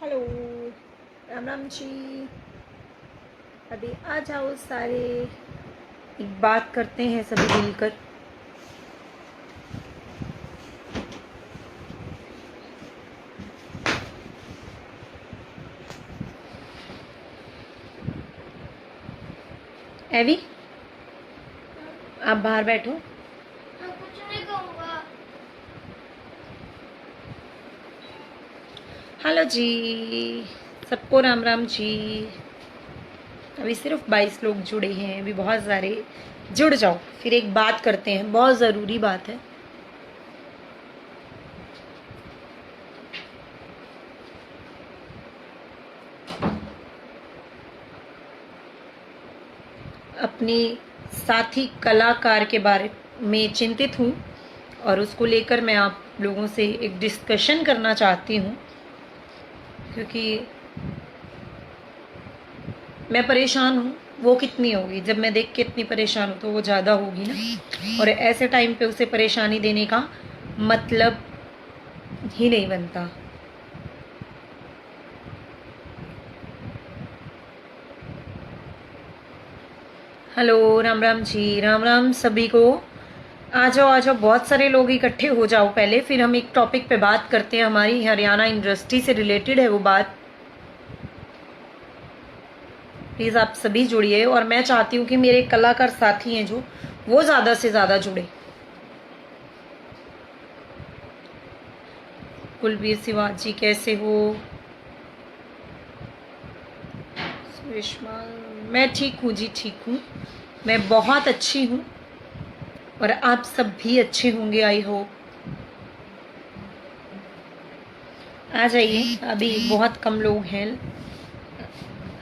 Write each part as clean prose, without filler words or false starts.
Hello, Ram Ram ji. अभी आ जाओ सारे, एक बात करते हैं सभी मिलकर। एवी, आप बाहर बैठो। मैं कुछ नहीं कहूँगा। हेलो जी, सबको राम राम जी। अभी सिर्फ 22 लोग जुड़े हैं, अभी बहुत सारे जुड़ जाओ, फिर एक बात करते हैं, बहुत ज़रूरी बात है। अपने साथी कलाकार के बारे में चिंतित हूँ और उसको लेकर मैं आप लोगों से एक डिस्कशन करना चाहती हूँ, क्योंकि मैं परेशान हूँ। वो कितनी होगी, जब मैं देख के इतनी परेशान हूँ तो वो ज़्यादा होगी ना। और ऐसे टाइम पे उसे परेशानी देने का मतलब ही नहीं बनता। हेलो, राम राम जी, राम राम सभी को। आ जाओ आ जाओ, बहुत सारे लोग इकट्ठे हो जाओ पहले, फिर हम एक टॉपिक पे बात करते हैं। हमारी हरियाणा इंडस्ट्री से रिलेटेड है वो बात। प्लीज़ आप सभी जुड़िए, और मैं चाहती हूँ कि मेरे कलाकार साथी हैं जो, वो ज़्यादा से ज़्यादा जुड़े। कुलबीर सिवाज जी कैसे हो? सुषमा, मैं ठीक हूँ जी, ठीक हूँ, मैं बहुत अच्छी हूँ, और आप सब भी अच्छे होंगे, आई होप। आ जाइए, अभी बहुत कम लोग हैं,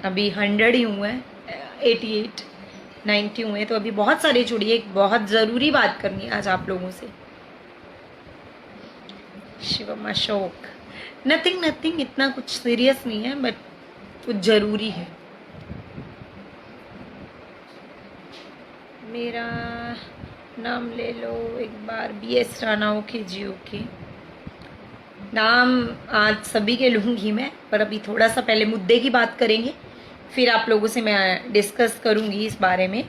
अभी 100 ही हुए हैं, 88 90 हुए हैं, तो अभी बहुत सारे जुड़िए। एक बहुत ज़रूरी बात करनी है आज आप लोगों से। शिवम अशोक, नथिंग नथिंग, इतना कुछ सीरियस नहीं है, बट कुछ ज़रूरी है। मेरा नाम ले लो एक बार, BS राणा। ओके जी, ओके। नाम आज सभी के लूँगी मैं, पर अभी थोड़ा सा पहले मुद्दे की बात करेंगे, फिर आप लोगों से मैं डिस्कस करूँगी इस बारे में।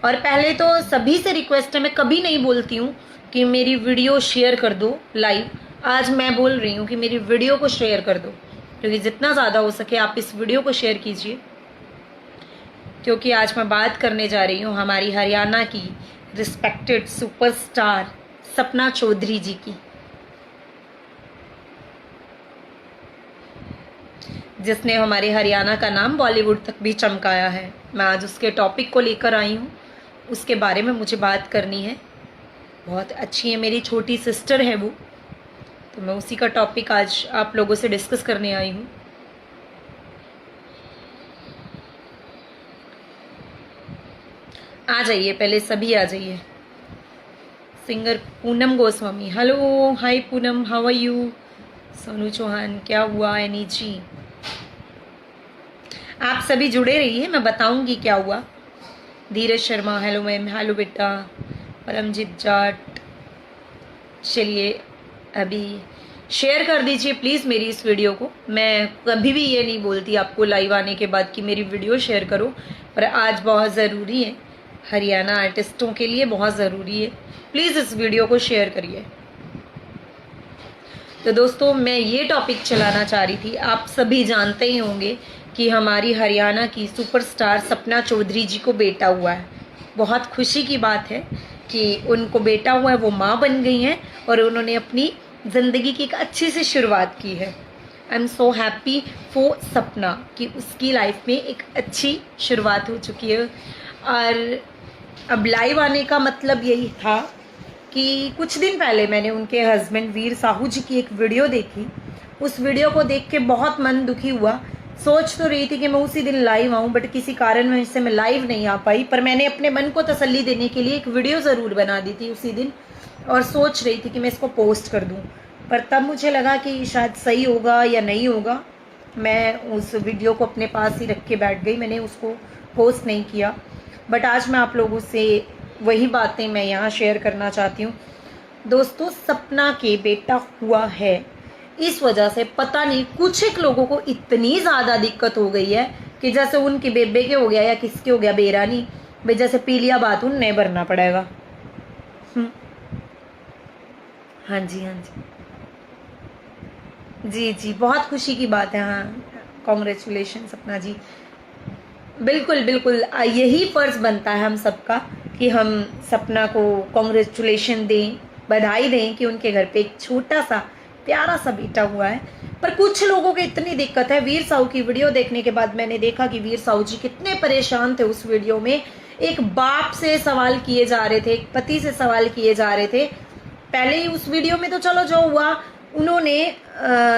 और पहले तो सभी से रिक्वेस्ट है, मैं कभी नहीं बोलती हूँ कि मेरी वीडियो शेयर कर दो लाइव। आज मैं बोल रही हूँ कि मेरी वीडियो को शेयर कर दो, क्योंकि जितना ज़्यादा हो सके आप इस वीडियो को शेयर कीजिए, क्योंकि आज मैं बात करने जा रही हूँ हमारी हरियाणा की रिस्पेक्टेड सुपरस्टार सपना चौधरी जी की, जिसने हमारे हरियाणा का नाम बॉलीवुड तक भी चमकाया है। मैं आज उसके टॉपिक को लेकर आई हूँ, उसके बारे में मुझे बात करनी है। बहुत अच्छी है, मेरी छोटी सिस्टर है वो, तो मैं उसी का टॉपिक आज आप लोगों से डिस्कस करने आई हूँ। आ जाइए, पहले सभी आ जाइए। Singer Poonam Goswami, hello, hi Poonam, how are you? Sonu Chauhan, क्या हुआ? एनी जी, आप सभी जुड़े रहिए, मैं बताऊंगी क्या हुआ। धीरज शर्मा, हेलो मैम, हेलो बेटा। परमजीत जाट, चलिए अभी शेयर कर दीजिए प्लीज़ मेरी इस वीडियो को। मैं कभी भी ये नहीं बोलती आपको लाइव आने के बाद कि मेरी वीडियो शेयर करो, पर आज बहुत ज़रूरी है, हरियाणा आर्टिस्टों के लिए बहुत ज़रूरी है। प्लीज़ इस वीडियो को शेयर करिए। तो दोस्तों, मैं ये टॉपिक चलाना चाह रही थी। आप सभी जानते ही होंगे कि हमारी हरियाणा की सुपरस्टार सपना चौधरी जी को बेटा हुआ है। बहुत खुशी की बात है कि उनको बेटा हुआ है, वो माँ बन गई हैं और उन्होंने अपनी ज़िंदगी की एक अच्छी सी शुरुआत की है। I am so happy for सपना कि उसकी लाइफ में एक अच्छी शुरुआत हो चुकी है। और अब लाइव आने का मतलब यही था कि कुछ दिन पहले मैंने उनके हस्बैंड वीर साहू जी की एक वीडियो देखी। उस वीडियो को देख के बहुत मन दुखी हुआ। सोच तो रही थी कि मैं उसी दिन लाइव आऊँ, बट किसी कारणवश से मैं लाइव नहीं आ पाई। पर मैंने अपने मन को तसल्ली देने के लिए एक वीडियो ज़रूर बना दी थी उसी दिन, और सोच रही थी कि मैं इसको पोस्ट कर दूँ। पर तब मुझे लगा कि शायद सही होगा या नहीं होगा, मैं उस वीडियो को अपने पास ही रख के बैठ गई, मैंने उसको पोस्ट नहीं किया। बट आज मैं आप लोगों से वही बातें मैं यहाँ शेयर करना चाहती हूँ। दोस्तों, सपना के बेटा हुआ है, इस वजह से पता नहीं कुछ एक लोगों को इतनी ज़्यादा दिक्कत हो गई है कि जैसे उनके बेबे के हो गया या किसके हो गया बेरानी, भाई जैसे पी लिया बात उन्हें भरना पड़ेगा। हाँ जी, हाँ जी, जी जी, बहुत खुशी की बात है। हाँ, कॉन्ग्रेचुलेशन सपना जी। बिल्कुल बिल्कुल, यही फ़र्ज़ बनता है हम सबका कि हम सपना को कॉन्ग्रेचुलेशन दें, बधाई दें कि उनके घर पे एक छोटा सा प्यारा सा बेटा हुआ है। पर कुछ लोगों को इतनी दिक्कत है, वीर साहू की वीडियो देखने के बाद मैंने देखा कि वीर साहू जी कितने परेशान थे उस वीडियो में। एक बाप से सवाल किए जा रहे थे, एक पति से सवाल किए जा रहे थे। पहले ही उस वीडियो में तो चलो जो हुआ, उन्होंने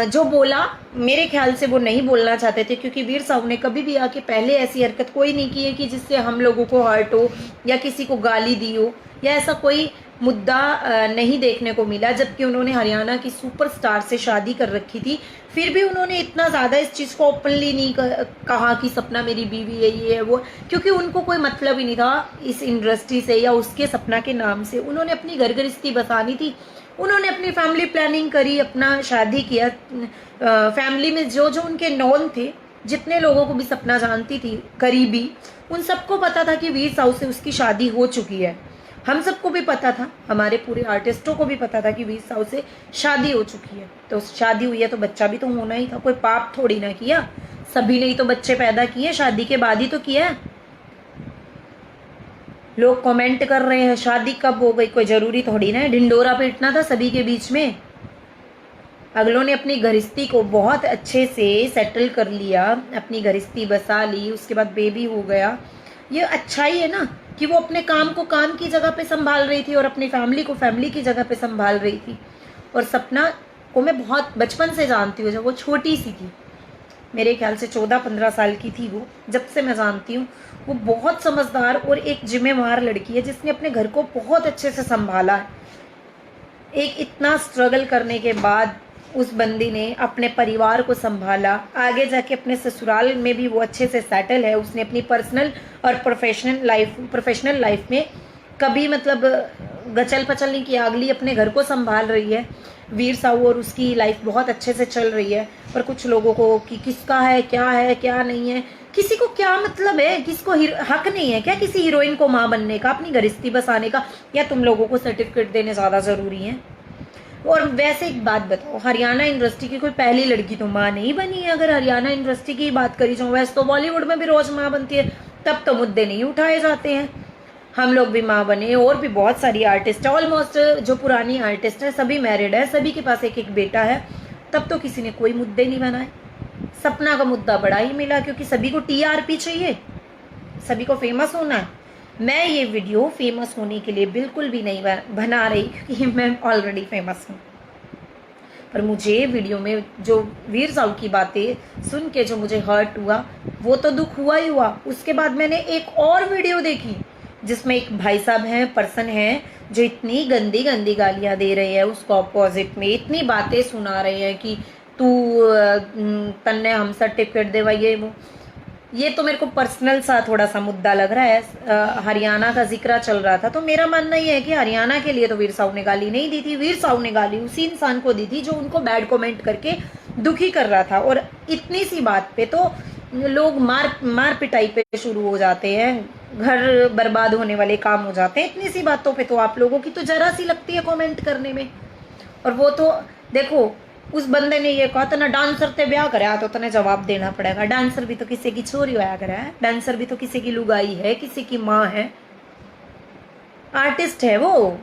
जो बोला मेरे ख्याल से वो नहीं बोलना चाहते थे, क्योंकि वीर साहब ने कभी भी आके पहले ऐसी हरकत कोई नहीं की है कि जिससे हम लोगों को हर्ट हो या किसी को गाली दी हो, या ऐसा कोई मुद्दा नहीं देखने को मिला। जबकि उन्होंने हरियाणा की सुपरस्टार से शादी कर रखी थी, फिर भी उन्होंने इतना ज़्यादा इस चीज़ को ओपनली नहीं कहा कि सपना मेरी बीवी है, ये है वो, क्योंकि उनको कोई मतलब ही नहीं था इस इंडस्ट्री से या उसके सपना के नाम से। उन्होंने अपनी घर गृहस्थी बसानी थी, उन्होंने अपनी फैमिली प्लानिंग करी, अपना शादी किया। फैमिली में जो जो उनके नॉन थे, जितने लोगों को भी सपना जानती थी करीबी, उन सबको पता था कि वीर साहू से उसकी शादी हो चुकी है। हम सबको भी पता था, हमारे पूरे आर्टिस्टों को भी पता था कि वीर साहू से शादी हो चुकी है। तो शादी हुई है तो बच्चा भी तो होना ही था, कोई पाप थोड़ी ना किया। सभी ने ही तो बच्चे पैदा किए, शादी के बाद ही तो किया है। लोग कमेंट कर रहे हैं शादी कब हो गई, कोई जरूरी थोड़ी ना है, ढिंडोरा पीटना था सभी के बीच में। अगलों ने अपनी गृहस्थी को बहुत अच्छे से सेटल कर लिया, अपनी गृहस्थी बसा ली, उसके बाद बेबी हो गया। ये अच्छा ही है ना कि वो अपने काम को काम की जगह पे संभाल रही थी और अपनी फैमिली को फैमिली की जगह पे संभाल रही थी। और सपना को मैं बहुत बचपन से जानती हूँ, जब वो छोटी सी थी, मेरे ख्याल से 14-15 साल की थी वो, जब से मैं जानती हूँ। वो बहुत समझदार और एक जिम्मेवार लड़की है जिसने अपने घर को बहुत अच्छे से संभाला है। एक इतना स्ट्रगल करने के बाद उस बंदी ने अपने परिवार को संभाला, आगे जाके अपने ससुराल में भी वो अच्छे से सेटल है। उसने अपनी पर्सनल और प्रोफेशनल लाइफ में कभी मतलब गचल पचल नहीं किया, अगली अपने घर को संभाल रही है वीर साहू, और उसकी लाइफ बहुत अच्छे से चल रही है। पर कुछ लोगों को कि किसका है क्या नहीं है, किसी को क्या मतलब है, किसको हक नहीं है क्या किसी हीरोइन को माँ बनने का, अपनी गृहस्थी बसाने का, या तुम लोगों को सर्टिफिकेट देने ज़्यादा ज़रूरी है? और वैसे एक बात बताओ, हरियाणा इंडस्ट्री की कोई पहली लड़की तो माँ नहीं बनी है। अगर हरियाणा इंडस्ट्री की बात करी जाओ, वैसे तो बॉलीवुड में भी रोज माँ बनती है, तब तो मुद्दे नहीं उठाए जाते हैं। हम लोग भी माँ बने, और भी बहुत सारी आर्टिस्ट है, ऑलमोस्ट जो पुरानी आर्टिस्ट है सभी मैरिड है, सभी के पास एक एक बेटा है, तब तो किसी ने कोई मुद्दे नहीं बनाए। सपना का मुद्दा बड़ा ही मिला, क्योंकि सभी को टीआरपी चाहिए, सभी को फेमस होना है। मैं ये वीडियो फेमस होने के लिए बिल्कुल भी नहीं बना रही, क्योंकि मैं ऑलरेडी फेमस हूँ। पर मुझे वीडियो में जो वीर साहू की बातें सुन के जो मुझे हर्ट हुआ, वो तो दुख हुआ ही हुआ। उसके बाद मैंने एक और वीडियो देखी जिसमें एक भाई साहब हैं, पर्सन हैं, जो इतनी गंदी गंदी गालियां दे रहे हैं उसको अपोजिट में, इतनी बातें सुना रहे हैं कि तू तन्ने हम सर्टिफिकेट देवा, ये तो मेरे को पर्सनल सा थोड़ा सा मुद्दा लग रहा है। हरियाणा का जिक्र चल रहा था, तो मेरा मानना ये है कि हरियाणा के लिए तो वीर साहू ने गाली नहीं दी थी, वीर साहू ने गाली उसी इंसान को दी थी जो उनको बैड कमेंट करके दुखी कर रहा था। और इतनी सी बात पे तो लोग मार पिटाई पे शुरू हो जाते हैं, घर बर्बाद होने वाले काम हो जाते हैं। इतनी सी बातों पे तो आप लोगों की तो जरा सी लगती है कमेंट करने में। और वो तो देखो, उस बंदे ने ये कहा तना डांसर ते ब्याह कराया, तो तने जवाब देना पड़ेगा। डांसर भी तो किसी की छोरी होया करा है, डांसर भी तो किसी की लुगाई है, किसी की माँ है, आर्टिस्ट है वो।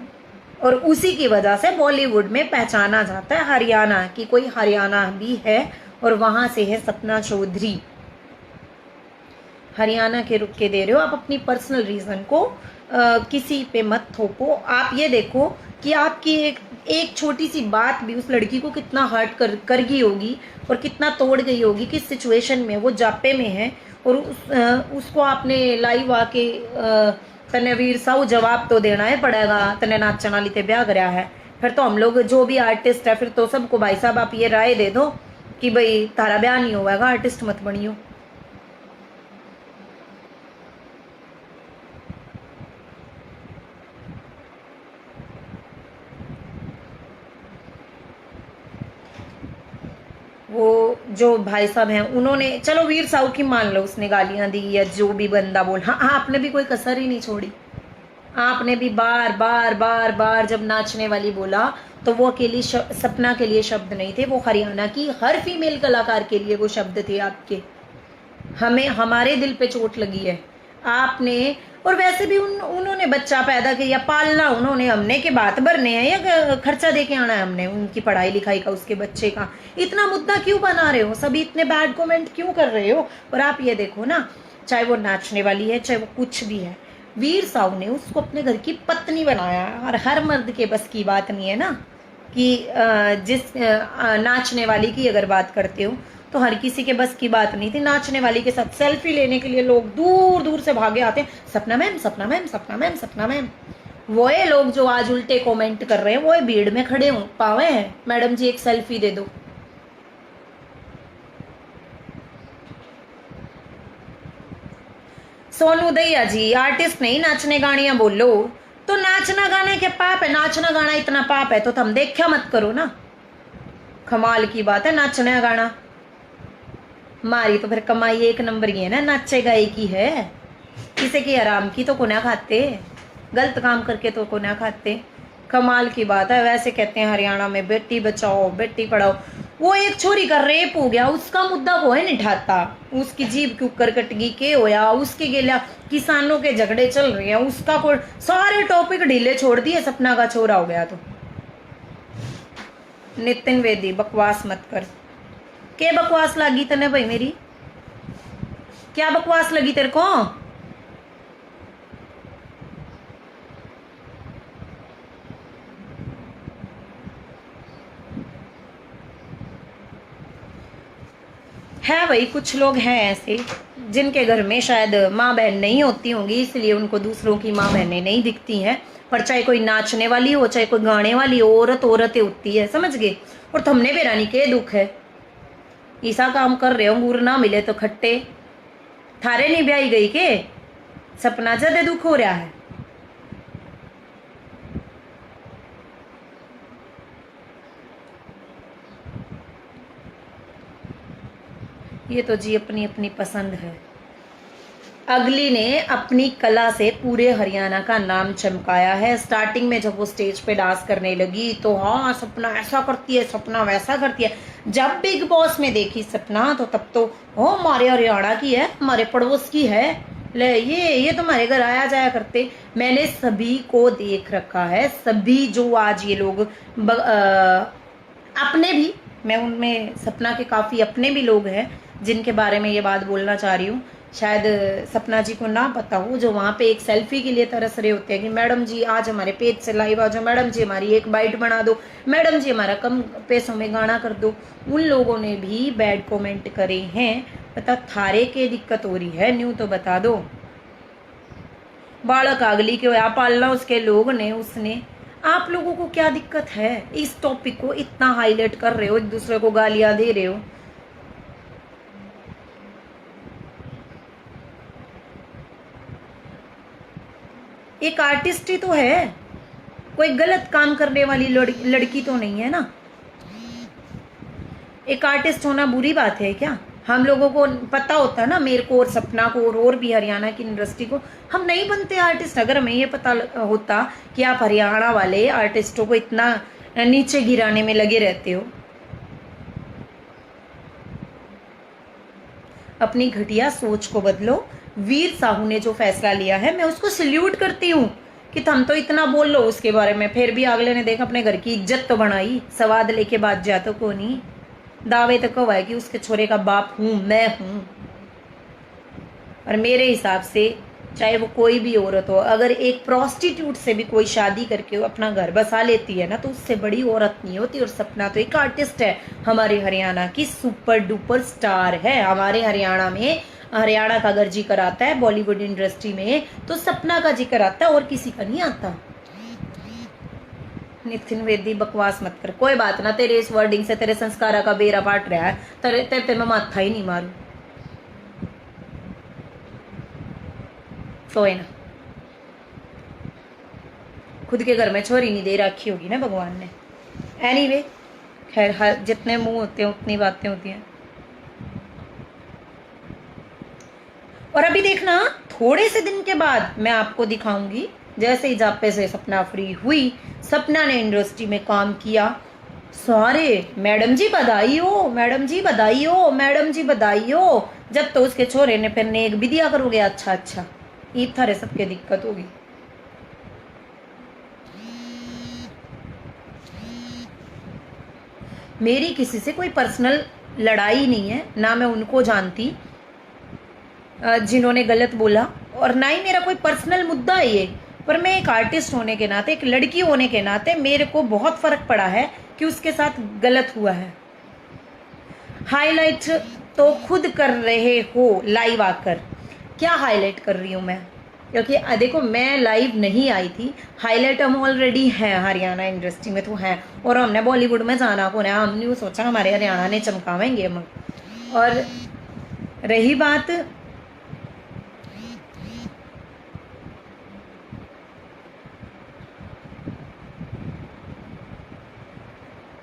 और उसी की वजह से बॉलीवुड में पहचाना जाता है हरियाणा की कोई हरियाणा भी है, और वहां से है सपना चौधरी। हरियाणा के रुक के दे रहे हो आप, अपनी पर्सनल रीजन को किसी पे मत थोपो। आप ये देखो कि आपकी एक छोटी सी बात भी उस लड़की को कितना हर्ट कर गई होगी और कितना तोड़ गई होगी, किस सिचुएशन में वो जापे में है, और उसको आपने लाइव आके तने वीर साहू जवाब तो देना है पड़ेगा, तने नाचना लीते ब्याह कराया है। फिर तो हम लोग जो भी आर्टिस्ट है, फिर तो सबको भाई साहब आप ये राय दे दो कि भाई तारा ब्याह नहीं होगा, आर्टिस्ट मत बनियो। वो जो भाई साहब हैं उन्होंने, चलो वीर साहू की मान लो उसने गालियां दी या जो भी बंदा बोल, हाँ आपने भी कोई कसर ही नहीं छोड़ी। आपने भी बार बार बार बार जब नाचने वाली बोला तो वो अकेली सपना के लिए शब्द नहीं थे, वो हरियाणा की हर फीमेल कलाकार के लिए वो शब्द थे आपके। हमें हमारे दिल पे चोट लगी है आपने। और वैसे भी उन्होंने बच्चा पैदा किया, पालना उन्होंने, हमने के बात भरने हैं या खर्चा दे के आना है हमने उनकी पढ़ाई लिखाई का, उसके बच्चे का। इतना मुद्दा क्यों बना रहे हो, सभी इतने बैड कमेंट क्यों कर रहे हो। और आप ये देखो ना, चाहे वो नाचने वाली है चाहे वो कुछ भी है, वीर साहू ने उसको अपने घर की पत्नी बनाया। और हर मर्द के बस की बात नहीं है ना कि जिस नाचने वाली की अगर बात करते हो तो हर किसी के बस की बात नहीं थी। नाचने वाली के साथ सेल्फी लेने के लिए लोग दूर दूर से भागे आते हैं, सपना मैम सपना मैम सपना मैम सपना मैम। वो लोग जो आज उल्टे कमेंट कर रहे हैं वो भीड़ में खड़े हो पावे हैं, मैडम जी एक सेल्फी दे दो। सोनू दैया जी आर्टिस्ट नहीं, नाचने गानियां बोलो। तो नाचना गाना क्या पाप है, नाचना गाना इतना पाप है तो तुम देखा मत करो ना। कमाल की बात है नाचना गाना, मारी तो फिर कमाई एक नंबर की है ना, नाचे गाए की है। किसी की आराम की तो को ना खाते, गलत काम करके तो को ना खाते। कमाल की बात है। वैसे कहते हैं हरियाणा में बेटी बचाओ बेटी पढ़ाओ, वो एक छोरी का रेप हो गया उसका मुद्दा वो है नहीं ठाता, उसकी जीभ क्यों कर कटगी के होया, उसके गेला किसानों के झगड़े चल रहे हैं उसका को सारे टॉपिक ढीले छोड़ दिए, सपना का छोरा हो गया। तो नितिन वेदी बकवास मत कर। के बकवास लगी तने भाई मेरी, क्या बकवास लगी तेरे को। है भाई कुछ लोग हैं ऐसे जिनके घर में शायद माँ बहन नहीं होती होंगी, इसलिए उनको दूसरों की माँ बहनें नहीं दिखती हैं। पर चाहे कोई नाचने वाली हो चाहे कोई गाने वाली हो, औरत औरतें होती है, समझ गए। और थमने बेरानी के दुख है, ईसा काम कर रहे हो अंगूर ना मिले तो खट्टे, थारे नहीं ब्याई गई के सपना ज्यादा दुख हो रहा है। ये तो जी अपनी अपनी पसंद है। अगली ने अपनी कला से पूरे हरियाणा का नाम चमकाया है। स्टार्टिंग में जब वो स्टेज पे डांस करने लगी तो हाँ सपना ऐसा करती है सपना वैसा करती है। जब बिग बॉस में देखी सपना तो तब तो ओ हमारे हरियाणा की है, हमारे पड़ोस की है, ले ये तो हमारे घर आया जाया करते। मैंने सभी को देख रखा है, सभी जो आज ये लोग अपने भी, मैं उनमें सपना के काफ़ी अपने भी लोग हैं जिनके बारे में ये बात बोलना चाह रही हूँ। शायद सपना जी को ना पता हो, जो वहाँ पे एक सेल्फी के लिए तरस रहे होते हैं कि मैडम जी आज हमारे पेज से लाइव आ जाओ, मैडम जी हमारी एक बाइट बना दो, मैडम जी हमारा कम पैसों में गाना कर दो। उन लोगों ने भी बैड कमेंट करे हैं। पता थारे के दिक्कत हो रही है, न्यू तो बता दो। बालक अगली के होया पालना उसके लोग ने, उसने, आप लोगों को क्या दिक्कत है। इस टॉपिक को इतना हाईलाइट कर रहे हो, एक दूसरे को गालियां दे रहे हो। एक आर्टिस्ट ही तो है, कोई गलत काम करने वाली लड़की तो नहीं है ना। एक आर्टिस्ट होना बुरी बात है क्या। हम लोगों को पता होता ना, मेरे को और सपना को और भी हरियाणा की इंडस्ट्री को, हम नहीं बनते आर्टिस्ट अगर हमें ये पता होता कि आप हरियाणा वाले आर्टिस्टों को इतना नीचे गिराने में लगे रहते हो। अपनी घटिया सोच को बदलो। वीर साहू ने जो फैसला लिया है मैं उसको सल्यूट करती हूँ कि तुम तो इतना बोल लो उसके बारे में, फिर भी अगले ने देखा अपने घर की इज्जत तो बनाई, स्वाद लेके बात जा तो को नहीं, दावे तो कब है कि उसके छोरे का बाप हूं मैं हूं। और मेरे हिसाब से चाहे वो कोई भी औरत हो, अगर एक प्रोस्टिट्यूट से भी कोई शादी करके अपना घर बसा लेती है ना तो उससे बड़ी औरत नहीं होती। और सपना तो एक आर्टिस्ट है, हमारे हरियाणा की सुपर डुपर स्टार है। हमारे हरियाणा में, हरियाणा का अगर जिक्र आता है बॉलीवुड इंडस्ट्री में तो सपना का जिक्र आता है और किसी का नहीं आता। नितिन वेदी बकवास मत कर, कोई बात ना, तेरे इस वर्डिंग से तेरे संस्कारा का बेरा पाट रहा है, तेरे मैं माथा ही नहीं मारू। कोई ना, खुद के घर में छोरी नहीं दे रखी होगी ना भगवान ने। एनीवे खैर, हर जितने मुंह होते हैं उतनी बातें होती हैं। और अभी देखना, थोड़े से दिन के बाद मैं आपको दिखाऊंगी, जैसे ही जापे से सपना फ्री हुई, सपना ने इंडस्ट्री में काम किया, सारे मैडम जी बधाई हो, मैडम जी बधाई हो, मैडम जी बधाई हो। जब तो उसके छोरे ने फिर नेक भी दिया करोगे, अच्छा अच्छा, ईद थारे सबके दिक्कत होगी। मेरी किसी से कोई पर्सनल लड़ाई नहीं है, ना मैं उनको जानती जिन्होंने गलत बोला, और ना ही मेरा कोई पर्सनल मुद्दा है ये। पर मैं एक आर्टिस्ट होने के नाते, एक लड़की होने के नाते मेरे को बहुत फर्क पड़ा है कि उसके साथ गलत हुआ है। हाईलाइट तो खुद कर रहे हो लाइव आकर। क्या हाईलाइट कर रही हूँ मैं? क्योंकि देखो, मैं लाइव नहीं आई थी, हाईलाइट हम ऑलरेडी हैं, हरियाणा इंडस्ट्री में तो हैं, और हमने बॉलीवुड में जाना को ना, हमने वो सोचा हमारे हरियाणा ने चमकावेंगे हम। और रही बात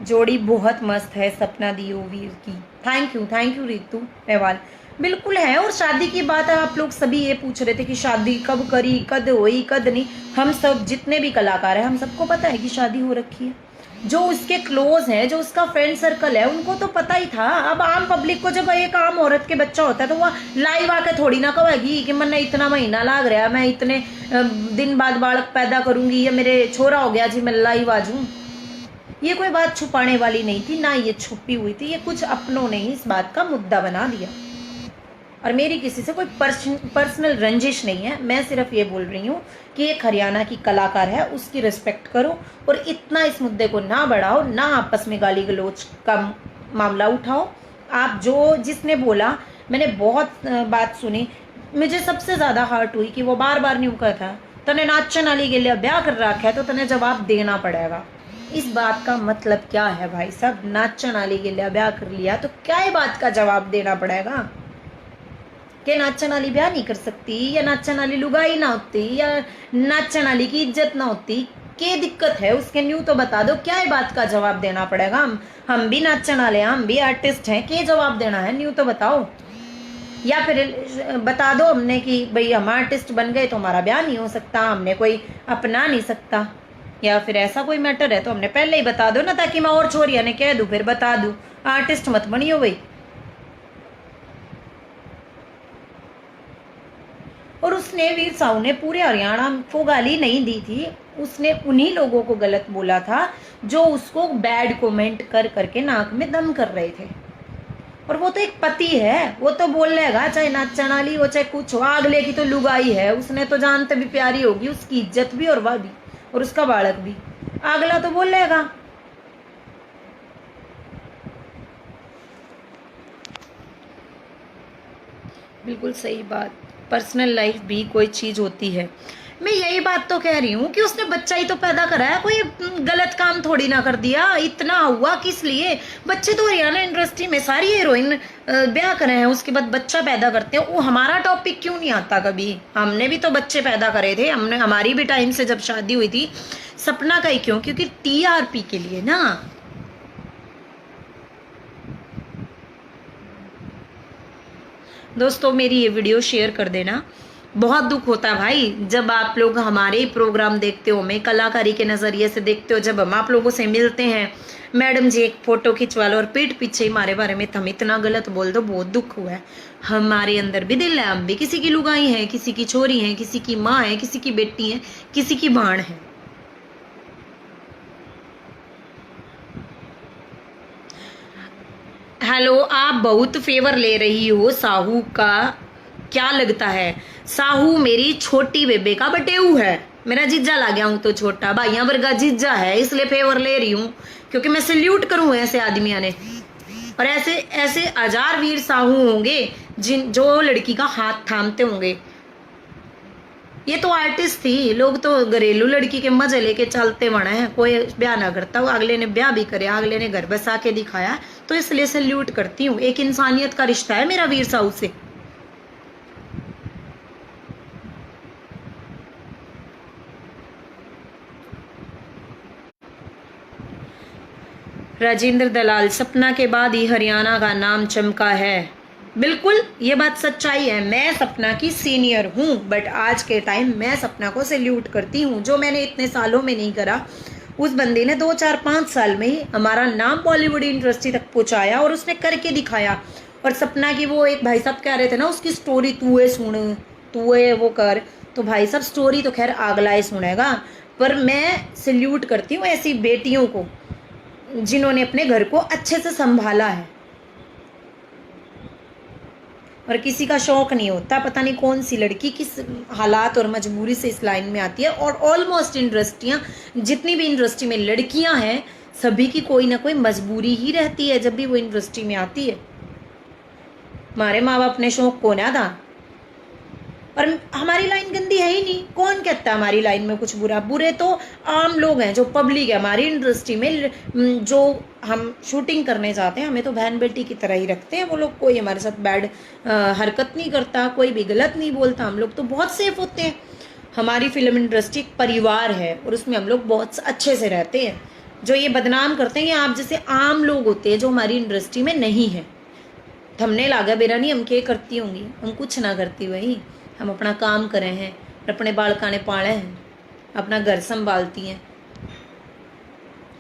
जोड़ी बहुत मस्त है सपना दियोवीर की। Thank you Ritu Newal. बिल्कुल है। और शादी की बात है, आप लोग सभी ये पूछ रहे थे कि शादी कब करी, कद हुई, कद नहीं। हम सब जितने भी कलाकार हैं, हम सबको पता है कि शादी हो रखी है। जो उसके क्लोज है, जो उसका फ्रेंड सर्कल है, उनको तो पता ही था। अब आम पब्लिक को जब एक आम औरत के बच्चा होता है तो वह लाइव आके थोड़ी ना कहेगी कि मैंने इतना महीना लाग रहा है, मैं इतने दिन बाद बालक पैदा करूंगी, या मेरे छोरा हो गया जी मैं लाइव आ जाऊं। ये कोई बात छुपाने वाली नहीं थी, ना ये छुपी हुई थी, ये कुछ अपनों ने ही इस बात का मुद्दा बना दिया। और मेरी किसी से कोई पर्सनल रंजिश नहीं है। मैं सिर्फ ये बोल रही हूँ कि एक हरियाणा की कलाकार है, उसकी रिस्पेक्ट करो, और इतना इस मुद्दे को ना बढ़ाओ, ना आपस में गाली गलौज का मामला उठाओ। आप जिसने बोला, मैंने बहुत बात सुनी, मुझे सबसे ज्यादा हर्ट हुई कि वो बार बार न्यू कहता तने नाचन वाली के लिए ब्याह कर रखा है तो तने जवाब देना पड़ेगा। इस बात का मतलब क्या है भाई साहब? नाचन वाली के लिए ब्याह कर लिया तो क्या है बात का जवाब देना पड़ेगा? कि नाचन वाली ब्याह नहीं कर सकती, या नाचन वाली लुगाई ना होती, या नाचन वाली की इज्जत ना होती? क्या दिक्कत है उसके? न्यू तो बता दो, क्या है बात का जवाब देना पड़ेगा? हम भी नाचन वाले हैं, हम भी आर्टिस्ट हैं, क्या जवाब देना है? न्यू तो बताओ। या फिर बता दो हमने कि भाई हम आर्टिस्ट बन गए तो हमारा ब्याह नहीं हो सकता, हमने कोई अपना नहीं सकता, या फिर ऐसा कोई मैटर है तो हमने पहले ही बता दो ना, ताकि मैं और छोरिया ने कह दूं, फिर बता दूं। आर्टिस्ट मत बनियो भाई। और उसने, वीर साहू ने पूरे हरियाणा को गाली नहीं दी थी, उसने उन्हीं लोगों को गलत बोला था जो उसको बैड कमेंट कर करके नाक में दम कर रहे थे। और वो तो एक पति है, वो तो बोल लेगा, चाहे नाचन वाली हो चाहे कुछ हो। अगले की तो लुगाई है, उसने तो जानते भी प्यारी होगी, उसकी इज्जत भी और वह भी, और उसका बालक भी। अगला तो बोल लेगा। बिल्कुल सही बात। पर्सनल लाइफ भी कोई चीज होती है। मैं यही बात तो कह रही हूँ कि उसने बच्चा ही तो पैदा करा है, कोई गलत काम थोड़ी ना कर दिया। इतना हुआ किस लिए? बच्चे तो हरियाणा इंडस्ट्री में सारी हीरोइन ब्याह करे हैं, उसके बाद बच्चा पैदा करते हैं। वो हमारा टॉपिक क्यों नहीं आता कभी? हमने भी तो बच्चे पैदा करे थे, हमने, हमारी भी टाइम से जब शादी हुई थी। सपना का ही क्यों? क्योंकि टीआरपी के लिए ना। दोस्तों, मेरी ये वीडियो शेयर कर देना। बहुत दुख होता है भाई जब आप लोग हमारे ही प्रोग्राम देखते हो, हमें कलाकारी के नज़रिए से देखते हो, जब हम आप लोगों से मिलते हैं, मैडम जी एक फोटो खिंचवा लो और पीठ पीछे ही हमारे बारे में तुम इतना गलत बोल दो। बहुत दुख हुआ है। हमारे अंदर भी दिल है, हम भी किसी की लुगाई हैं, किसी की छोरी हैं, किसी की माँ है, किसी की बेटी है, किसी की भाण है। हेलो, आप बहुत फेवर ले रही हो साहू का, क्या लगता है? साहू मेरी छोटी बेबे का बटेऊ है, मेरा जीजा ला गया हूं तो छोटा भाइया वर्गा जीजा है, इसलिए फेवर ले रही हूँ, क्योंकि मैं सल्यूट करूं ऐसे आदमिया ने। और ऐसे ऐसे हजार वीर साहू होंगे जो लड़की का हाथ थामते होंगे। ये तो आर्टिस्ट थी, लोग तो घरेलू लड़की के मजे लेके चलते बने हैं। कोई ब्याह ना करता, अगले ने ब्याह भी करे, अगले ने घर बसा के दिखाया, तो इसलिए सल्यूट करती हूँ। एक इंसानियत का रिश्ता है मेरा वीर साहू से। राजेंद्र दलाल, सपना के बाद ही हरियाणा का नाम चमका है। बिल्कुल, ये बात सच्चाई है। मैं सपना की सीनियर हूँ, बट आज के टाइम मैं सपना को सैल्यूट करती हूँ। जो मैंने इतने सालों में नहीं करा, उस बंदे ने 2 4 5 साल में ही हमारा नाम बॉलीवुड इंडस्ट्री तक पहुँचाया और उसने करके दिखाया। और सपना की वो एक भाई साहब कह रहे थे ना, उसकी स्टोरी तू है सुन, तू है वो कर, तो भाई साहब स्टोरी तो खैर अगला ही सुनेगा, पर मैं सैल्यूट करती हूँ ऐसी बेटियों को जिन्होंने अपने घर को अच्छे से संभाला है। और किसी का शौक नहीं होता, पता नहीं कौन सी लड़की किस हालात और मजबूरी से इस लाइन में आती है। और ऑलमोस्ट इंडस्ट्रियाँ, जितनी भी इंडस्ट्री में लड़कियां हैं, सभी की कोई ना कोई मजबूरी ही रहती है जब भी वो इंडस्ट्री में आती है। हमारे माँ बाप ने शौक को ना था, और हमारी लाइन गंदी है ही नहीं। कौन कहता है हमारी लाइन में कुछ बुरा? बुरे तो आम लोग हैं, जो पब्लिक है हमारी इंडस्ट्री में। जो हम शूटिंग करने जाते हैं, हमें तो बहन बेटी की तरह ही रखते हैं वो लोग। कोई हमारे साथ बैड हरकत नहीं करता, कोई भी गलत नहीं बोलता। हम लोग तो बहुत सेफ होते हैं। हमारी फिल्म इंडस्ट्री एक परिवार है और उसमें हम लोग बहुत अच्छे से रहते हैं। जो ये बदनाम करते हैं, ये आप जैसे आम लोग होते हैं जो हमारी इंडस्ट्री में नहीं है। हमने लागा बेरा नहीं, हम क्या करती होंगी? हम कुछ ना करती वही, हम अपना काम करे हैं और अपने बालका ने पाले हैं, अपना घर संभालती हैं।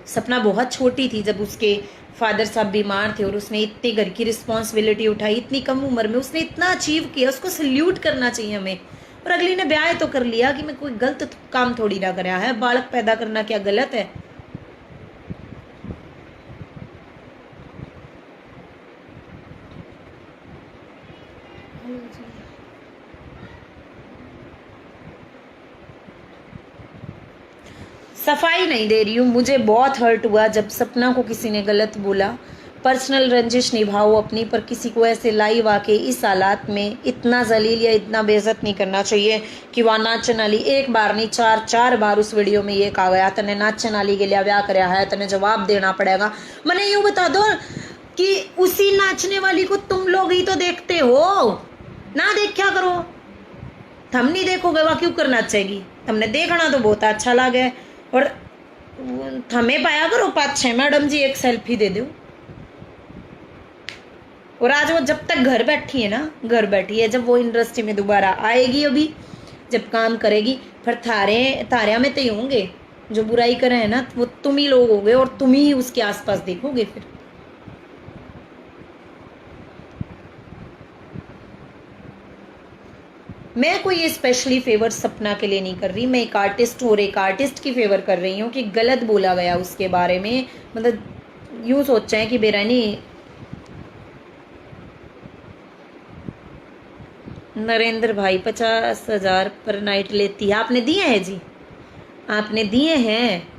सपना बहुत छोटी थी जब उसके फादर साहब बीमार थे और उसने इतनी घर की रिस्पॉन्सिबिलिटी उठाई। इतनी कम उम्र में उसने इतना अचीव किया, उसको सल्यूट करना चाहिए हमें। और अगली ने ब्याह तो कर लिया कि मैं कोई गलत काम थोड़ी ना कराया है। बालक पैदा करना क्या गलत है? सफाई नहीं दे रही हूँ, मुझे बहुत हर्ट हुआ जब सपना को किसी ने गलत बोला। पर्सनल रंजिश निभाओ अपनी, पर किसी को ऐसे लाइव आके इस हालात में इतना जलील या इतना बेइज्जत नहीं करना चाहिए कि वह नाचन वाली एक बार नहीं 4 बार उस वीडियो में ये कहा गया तने नाचन वाली के लिए ब्याह कराया है, तने जवाब देना पड़ेगा। मैंने यूँ बता दो कि उसी नाचने वाली को तुम लोग ही तो देखते हो ना, देखा करो। थम नहीं देखोगे वह क्यों करना चाहिए? हमने देखना तो बहुत अच्छा लगे, और थमे पाया करो 5-6 मैडम जी एक सेल्फी दे दो। और आज वो जब तक घर बैठी है ना, घर बैठी है, जब वो इंडस्ट्री में दोबारा आएगी, अभी जब काम करेगी, फिर तारिया में तो ही होंगे जो बुराई करे है ना, वो तुम ही लोग होगे और तुम ही उसके आसपास देखोगे। फिर मैं कोई स्पेशली फेवर सपना के लिए नहीं कर रही, मैं एक आर्टिस्ट और एक आर्टिस्ट की फेवर कर रही हूँ कि गलत बोला गया उसके बारे में। मतलब यूँ सोचा है कि बेरानी नरेंद्र भाई 50,000 पर नाइट लेती है। आपने दिए हैं जी, आपने दिए हैं।